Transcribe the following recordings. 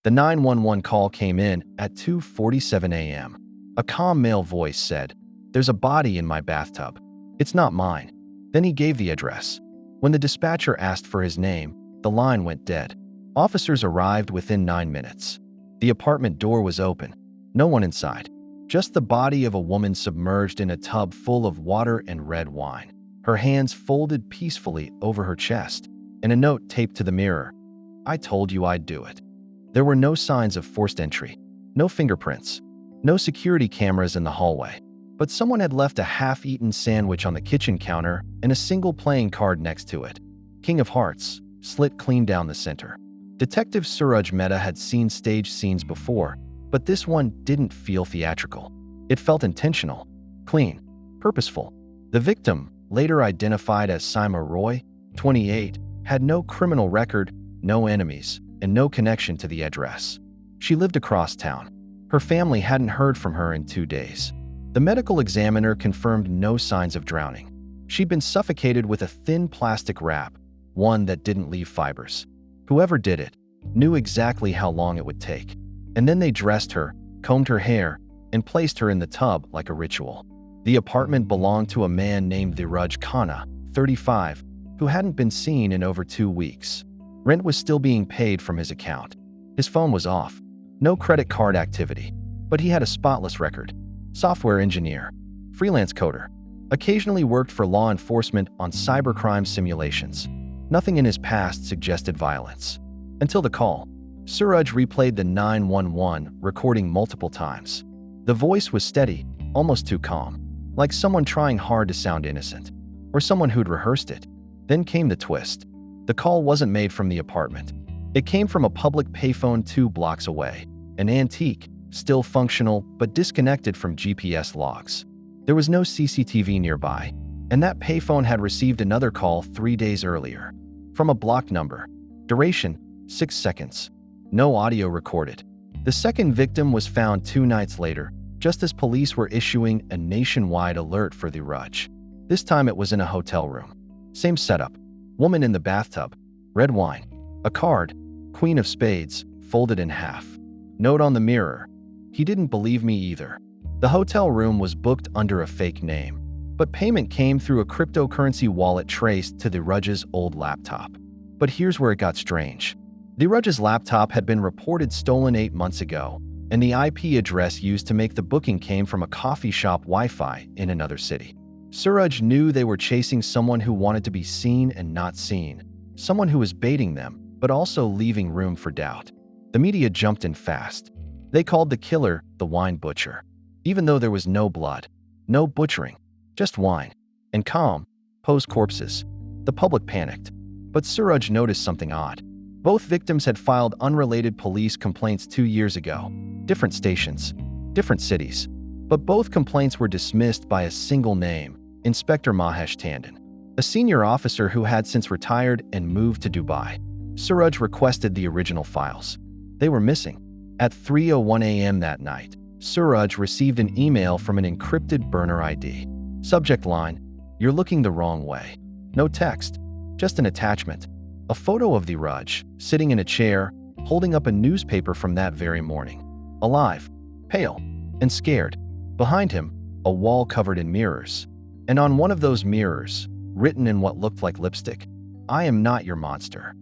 The 911 call came in at 2:47 a.m. A calm male voice said, "There's a body in my bathtub. It's not mine." Then he gave the address. When the dispatcher asked for his name, the line went dead. Officers arrived within 9 minutes. The apartment door was open. No one inside. Just the body of a woman submerged in a tub full of water and red wine. Her hands folded peacefully over her chest, and a note taped to the mirror. "I told you I'd do it." There were no signs of forced entry, no fingerprints, no security cameras in the hallway. But someone had left a half-eaten sandwich on the kitchen counter and a single playing card next to it. King of Hearts, slit clean down the center. Detective Suraj Mehta had seen stage scenes before, but this one didn't feel theatrical. It felt intentional, clean, purposeful. The victim, later identified as Seema Roy, 28, had no criminal record, no enemies, and no connection to the address. She lived across town. Her family hadn't heard from her in 2 days. The medical examiner confirmed no signs of drowning. She'd been suffocated with a thin plastic wrap, one that didn't leave fibers. Whoever did it knew exactly how long it would take. And then they dressed her, combed her hair, and placed her in the tub like a ritual. The apartment belonged to a man named Dheeraj Khanna, 35, who hadn't been seen in over 2 weeks. Rent was still being paid from his account. His phone was off. No credit card activity. But he had a spotless record. Software engineer. Freelance coder. Occasionally worked for law enforcement on cybercrime simulations. Nothing in his past suggested violence. Until the call. Suraj replayed the 911 recording multiple times. The voice was steady, almost too calm, like someone trying hard to sound innocent, or someone who'd rehearsed it. Then came the twist. The call wasn't made from the apartment. It came from a public payphone 2 blocks away, an antique, still functional, but disconnected from GPS logs. There was no CCTV nearby, and that payphone had received another call 3 days earlier, from a blocked number. Duration, 6 seconds. No audio recorded. The second victim was found 2 nights later, just as police were issuing a nationwide alert for Dheeraj. This time it was in a hotel room. Same setup. Woman in the bathtub. Red wine. A card. Queen of Spades, folded in half. Note on the mirror. He didn't believe me either. The hotel room was booked under a fake name, but payment came through a cryptocurrency wallet traced to Dheeraj's old laptop. But here's where it got strange. Dheeraj's laptop had been reported stolen 8 months ago, and the IP address used to make the booking came from a coffee shop Wi-Fi in another city. Suraj knew they were chasing someone who wanted to be seen and not seen, someone who was baiting them, but also leaving room for doubt. The media jumped in fast. They called the killer the wine butcher, even though there was no blood, no butchering, just wine, and calm, posed corpses. The public panicked. But Suraj noticed something odd. Both victims had filed unrelated police complaints 2 years ago. Different stations, different cities. But both complaints were dismissed by a single name, Inspector Mahesh Tandon, a senior officer who had since retired and moved to Dubai. Suraj requested the original files. They were missing. At 3:01 a.m. that night, Suraj received an email from an encrypted burner ID. Subject line, "You're looking the wrong way." No text, just an attachment. A photo of Dheeraj, sitting in a chair, holding up a newspaper from that very morning. Alive, pale, and scared. Behind him, a wall covered in mirrors. And on one of those mirrors, written in what looked like lipstick, "I am not your monster."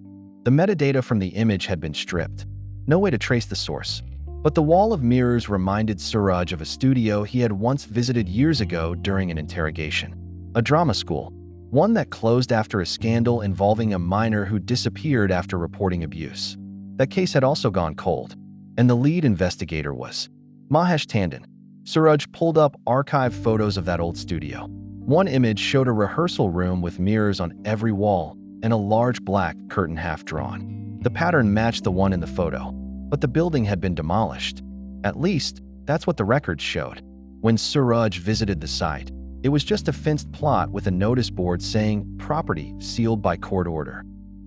The metadata from the image had been stripped. No way to trace the source. But the wall of mirrors reminded Suraj of a studio he had once visited years ago during an interrogation. A drama school. One that closed after a scandal involving a minor who disappeared after reporting abuse. That case had also gone cold, and the lead investigator was Mahesh Tandon. Suraj pulled up archived photos of that old studio. One image showed a rehearsal room with mirrors on every wall and a large black curtain half drawn. The pattern matched the one in the photo, but the building had been demolished. At least, that's what the records showed. When Suraj visited the site, it was just a fenced plot with a notice board saying "Property sealed by court order."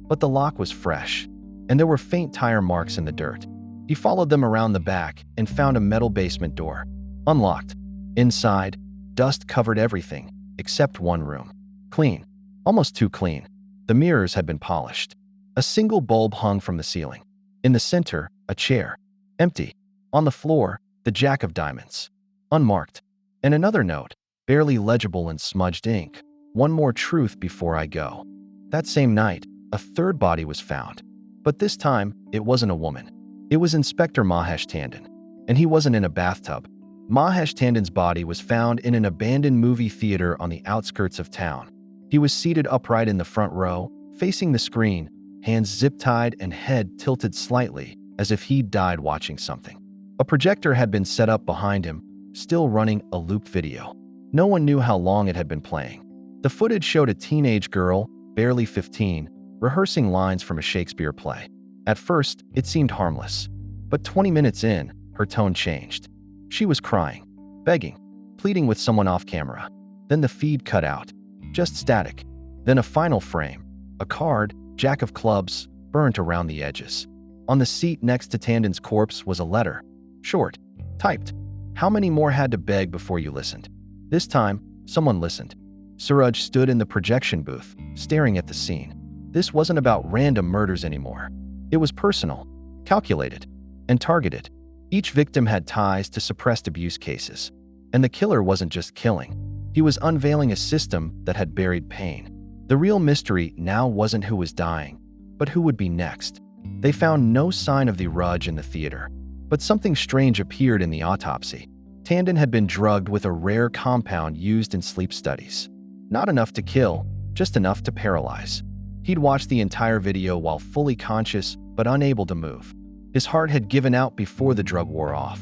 But the lock was fresh, and there were faint tire marks in the dirt. He followed them around the back and found a metal basement door. Unlocked. Inside, dust covered everything, except one room. Clean. Almost too clean. The mirrors had been polished. A single bulb hung from the ceiling. In the center, A chair. Empty. On the floor, the jack of diamonds. Unmarked. And another note, barely legible in smudged ink. One more truth before I go. That same night, a third body was found. But this time, it wasn't a woman. It was Inspector Mahesh Tandon. And he wasn't in a bathtub. Mahesh Tandon's body was found in an abandoned movie theater on the outskirts of town. He was seated upright in the front row, facing the screen, hands zip-tied and head tilted slightly, as if he'd died watching something. A projector had been set up behind him, still running a loop video. No one knew how long it had been playing. The footage showed a teenage girl, barely 15, rehearsing lines from a Shakespeare play. At first, it seemed harmless. But 20 minutes in, her tone changed. She was crying, begging, pleading with someone off camera. Then the feed cut out. Just static. Then a final frame. A card, jack of clubs, burnt around the edges. On the seat next to Tandon's corpse was a letter. Short. Typed. How many more had to beg before you listened? This time, someone listened. Suraj stood in the projection booth, staring at the scene. This wasn't about random murders anymore. It was personal, calculated, and targeted. Each victim had ties to suppressed abuse cases. And the killer wasn't just killing. He was unveiling a system that had buried pain. The real mystery now wasn't who was dying, but who would be next. They found no sign of the Rudge in the theater. But something strange appeared in the autopsy. Tandon had been drugged with a rare compound used in sleep studies. Not enough to kill, just enough to paralyze. He'd watched the entire video while fully conscious but unable to move. His heart had given out before the drug wore off.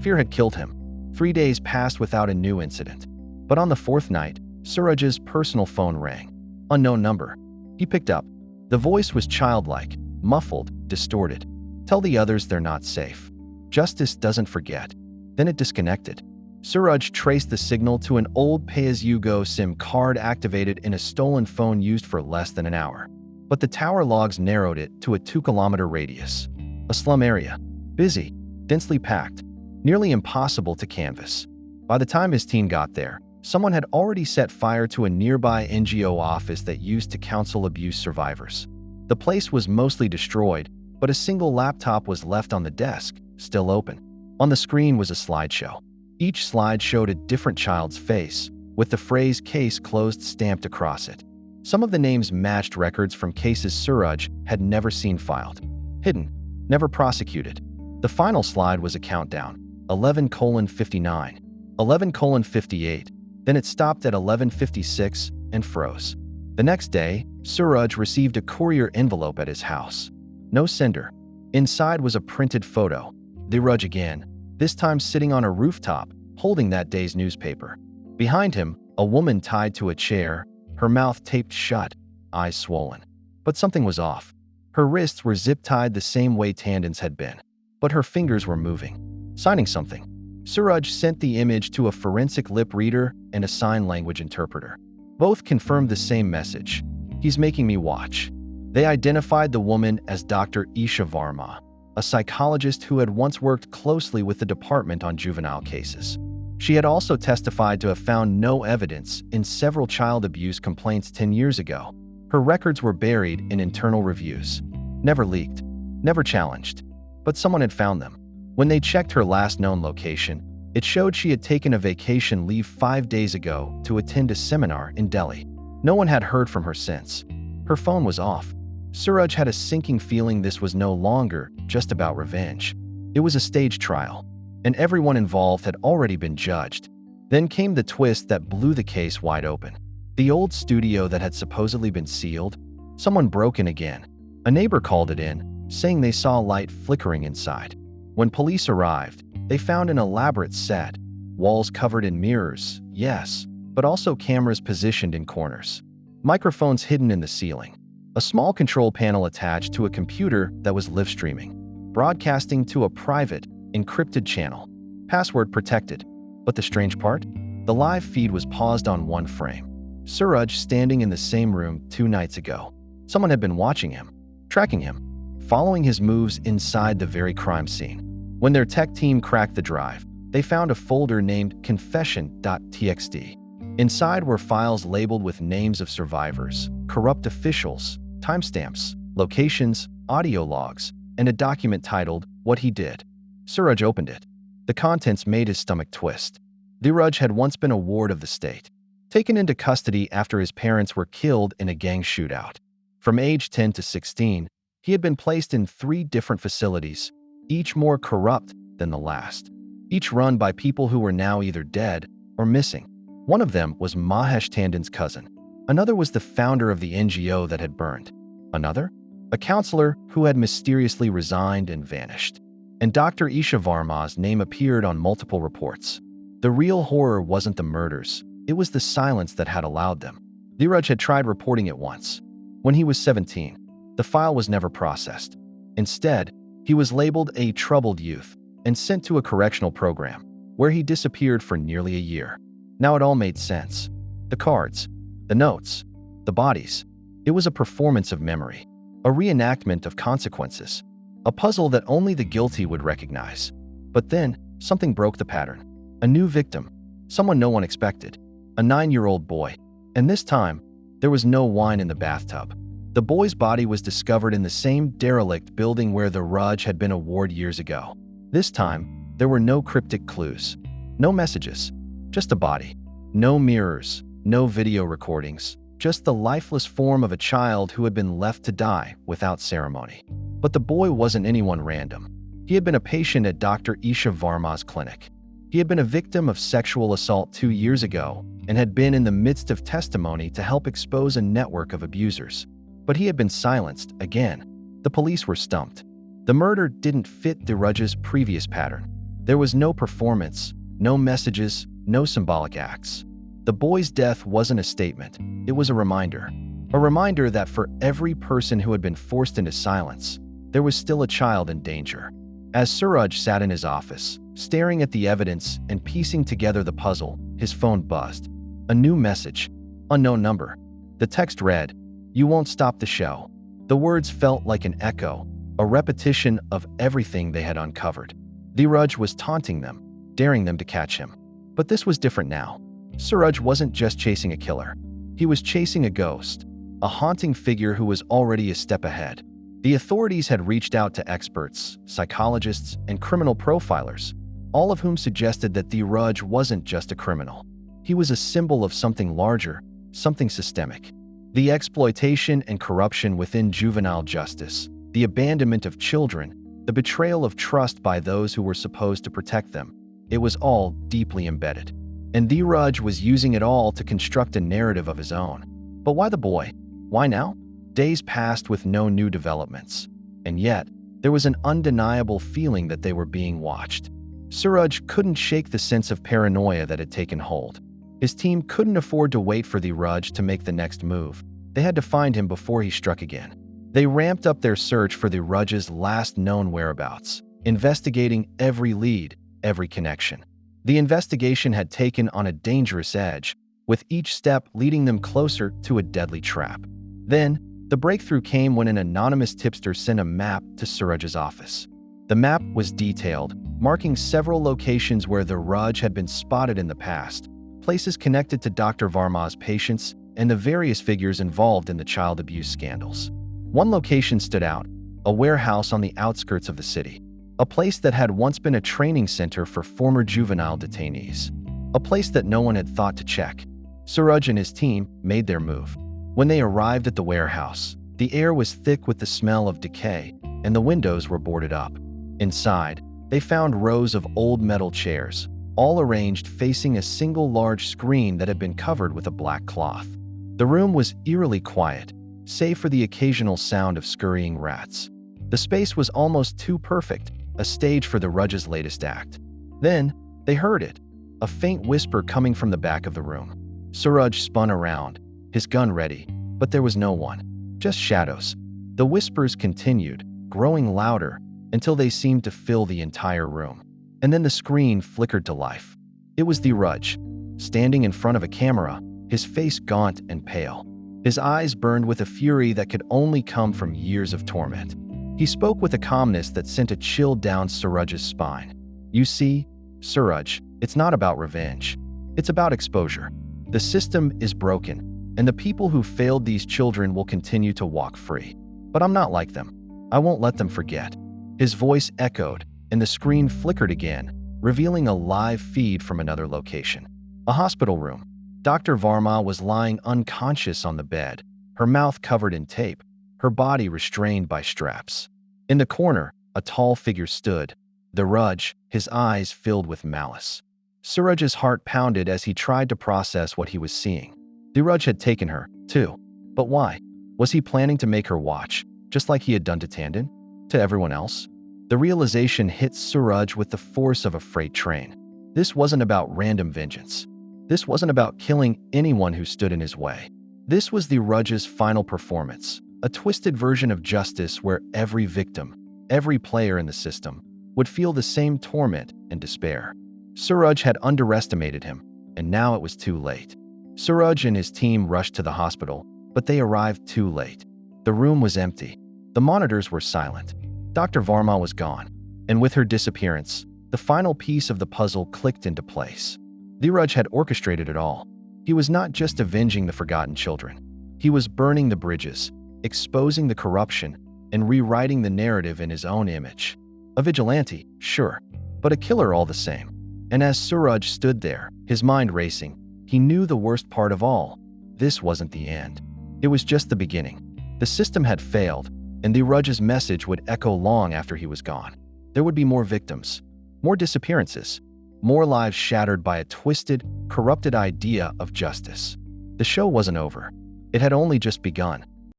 Fear had killed him. 3 days passed without a new incident. But on the fourth night, Suraj's personal phone rang. Unknown number. He picked up. The voice was childlike, muffled, distorted. Tell the others they're not safe. Justice doesn't forget. Then it disconnected. Suraj traced the signal to an old pay-as-you-go SIM card activated in a stolen phone used for less than an hour. But the tower logs narrowed it to a 2-kilometer radius. A slum area. Busy, densely packed, nearly impossible to canvass. By the time his team got there, someone had already set fire to a nearby NGO office that used to counsel abuse survivors. The place was mostly destroyed, but a single laptop was left on the desk, still open. On the screen was a slideshow. Each slide showed a different child's face, with the phrase "case closed" stamped across it. Some of the names matched records from cases Suraj had never seen filed. Hidden, never prosecuted. The final slide was a countdown, 11:59, 11:58. Then it stopped at 11:56 and froze. The next day, Suraj received a courier envelope at his house. No sender. Inside was a printed photo. The Rudge again, this time sitting on a rooftop, holding that day's newspaper. Behind him, a woman tied to a chair, her mouth taped shut, eyes swollen. But something was off. Her wrists were zip-tied the same way Tandon's had been. But her fingers were moving, signing something. Suraj sent the image to a forensic lip reader and a sign language interpreter. Both confirmed the same message. He's making me watch. They identified the woman as Dr. Isha Varma, a psychologist who had once worked closely with the department on juvenile cases. She had also testified to have found no evidence in several child abuse complaints 10 years ago. Her records were buried in internal reviews. Never leaked, never challenged. But someone had found them. When they checked her last known location, it showed she had taken a vacation leave 5 days ago to attend a seminar in Delhi. No one had heard from her since. Her phone was off. Suraj had a sinking feeling this was no longer just about revenge. It was a stage trial, and everyone involved had already been judged. Then came the twist that blew the case wide open. The old studio that had supposedly been sealed, someone broke in again. A neighbor called it in, saying they saw light flickering inside. When police arrived, they found an elaborate set, walls covered in mirrors, yes, but also cameras positioned in corners. Microphones hidden in the ceiling. A small control panel attached to a computer that was live streaming, broadcasting to a private, encrypted channel. Password protected. But the strange part? The live feed was paused on one frame. Suraj standing in the same room 2 nights ago. Someone had been watching him, tracking him, following his moves inside the very crime scene. When their tech team cracked the drive, they found a folder named confession.txt. Inside were files labeled with names of survivors, corrupt officials, timestamps, locations, audio logs, and a document titled, what he did. Suraj opened it. The contents made his stomach twist. Dheeraj had once been a ward of the state, taken into custody after his parents were killed in a gang shootout. From age 10 to 16, he had been placed in 3 different facilities, each more corrupt than the last, each run by people who were now either dead or missing. One of them was Mahesh Tandon's cousin. Another was the founder of the NGO that had burned. Another? A counselor who had mysteriously resigned and vanished. And Dr. Isha Varma's name appeared on multiple reports. The real horror wasn't the murders, it was the silence that had allowed them. Dheeraj had tried reporting it once. When he was 17, the file was never processed. Instead, he was labeled a troubled youth and sent to a correctional program, where he disappeared for nearly a year. Now it all made sense. The cards, the notes, the bodies. It was a performance of memory, a reenactment of consequences, a puzzle that only the guilty would recognize. But then, something broke the pattern. A new victim, someone no one expected, a 9-year-old boy. And this time, there was no wine in the bathtub. The boy's body was discovered in the same derelict building where the Raj had been a ward years ago. This time, there were no cryptic clues, no messages, just a body. No mirrors, no video recordings, just the lifeless form of a child who had been left to die without ceremony. But the boy wasn't anyone random. He had been a patient at Dr. Isha Varma's clinic. He had been a victim of sexual assault 2 years ago and had been in the midst of testimony to help expose a network of abusers. But he had been silenced again. The police were stumped. The murder didn't fit Dheeraj's previous pattern. There was no performance, no messages, no symbolic acts. The boy's death wasn't a statement, it was a reminder. A reminder that for every person who had been forced into silence, there was still a child in danger. As Suraj sat in his office, staring at the evidence and piecing together the puzzle, his phone buzzed. A new message. Unknown number. The text read, "You won't stop the show." The words felt like an echo, a repetition of everything they had uncovered. Dheeraj was taunting them, daring them to catch him. But this was different now. Suraj wasn't just chasing a killer. He was chasing a ghost, a haunting figure who was already a step ahead. The authorities had reached out to experts, psychologists, and criminal profilers, all of whom suggested that Dheeraj wasn't just a criminal. He was a symbol of something larger, something systemic. The exploitation and corruption within juvenile justice, the abandonment of children, the betrayal of trust by those who were supposed to protect them. It was all deeply embedded. And Dheeraj was using it all to construct a narrative of his own. But why the boy? Why now? Days passed with no new developments. And yet, there was an undeniable feeling that they were being watched. Suraj couldn't shake the sense of paranoia that had taken hold. His team couldn't afford to wait for Dheeraj to make the next move. They had to find him before he struck again. They ramped up their search for Dheeraj's last known whereabouts, investigating every lead, every connection. The investigation had taken on a dangerous edge, with each step leading them closer to a deadly trap. Then, the breakthrough came when an anonymous tipster sent a map to Suraj's office. The map was detailed, marking several locations where the Raj had been spotted in the past, places connected to Dr. Varma's patients, and the various figures involved in the child abuse scandals. One location stood out, a warehouse on the outskirts of the city. A place that had once been a training center for former juvenile detainees. A place that no one had thought to check. Suraj and his team made their move. When they arrived at the warehouse, the air was thick with the smell of decay, and the windows were boarded up. Inside, they found rows of old metal chairs, all arranged facing a single large screen that had been covered with a black cloth. The room was eerily quiet, save for the occasional sound of scurrying rats. The space was almost too perfect, a stage for the Raj's latest act. Then, they heard it, a faint whisper coming from the back of the room. Suraj spun around, his gun ready, but there was no one, just shadows. The whispers continued, growing louder, until they seemed to fill the entire room. And then the screen flickered to life. It was Dheeraj, standing in front of a camera, his face gaunt and pale. His eyes burned with a fury that could only come from years of torment. He spoke with a calmness that sent a chill down Suraj's spine. "You see, Suraj, it's not about revenge. It's about exposure. The system is broken, and the people who failed these children will continue to walk free. But I'm not like them. I won't let them forget." His voice echoed, and the screen flickered again, revealing a live feed from another location. A hospital room. Dr. Varma was lying unconscious on the bed, her mouth covered in tape, her body restrained by straps. In the corner, a tall figure stood, Dheeraj, his eyes filled with malice. Suraj's heart pounded as he tried to process what he was seeing. Dheeraj had taken her, too. But why? Was he planning to make her watch, just like he had done to Tandon? To everyone else? The realization hit Suraj with the force of a freight train. This wasn't about random vengeance. This wasn't about killing anyone who stood in his way. This was Dheeraj's final performance, a twisted version of justice where every victim, every player in the system, would feel the same torment and despair. Suraj had underestimated him, and now it was too late. Suraj and his team rushed to the hospital, but they arrived too late. The room was empty. The monitors were silent. Dr. Varma was gone, and with her disappearance, the final piece of the puzzle clicked into place. Dheeraj had orchestrated it all. He was not just avenging the forgotten children. He was burning the bridges, exposing the corruption, and rewriting the narrative in his own image. A vigilante, sure, but a killer all the same. And as Suraj stood there, his mind racing, he knew the worst part of all. This wasn't the end. It was just the beginning. The system had failed, and Dheeraj's message would echo long after he was gone. There would be more victims, more disappearances, more lives shattered by a twisted, corrupted idea of justice. The show wasn't over. It had only just begun.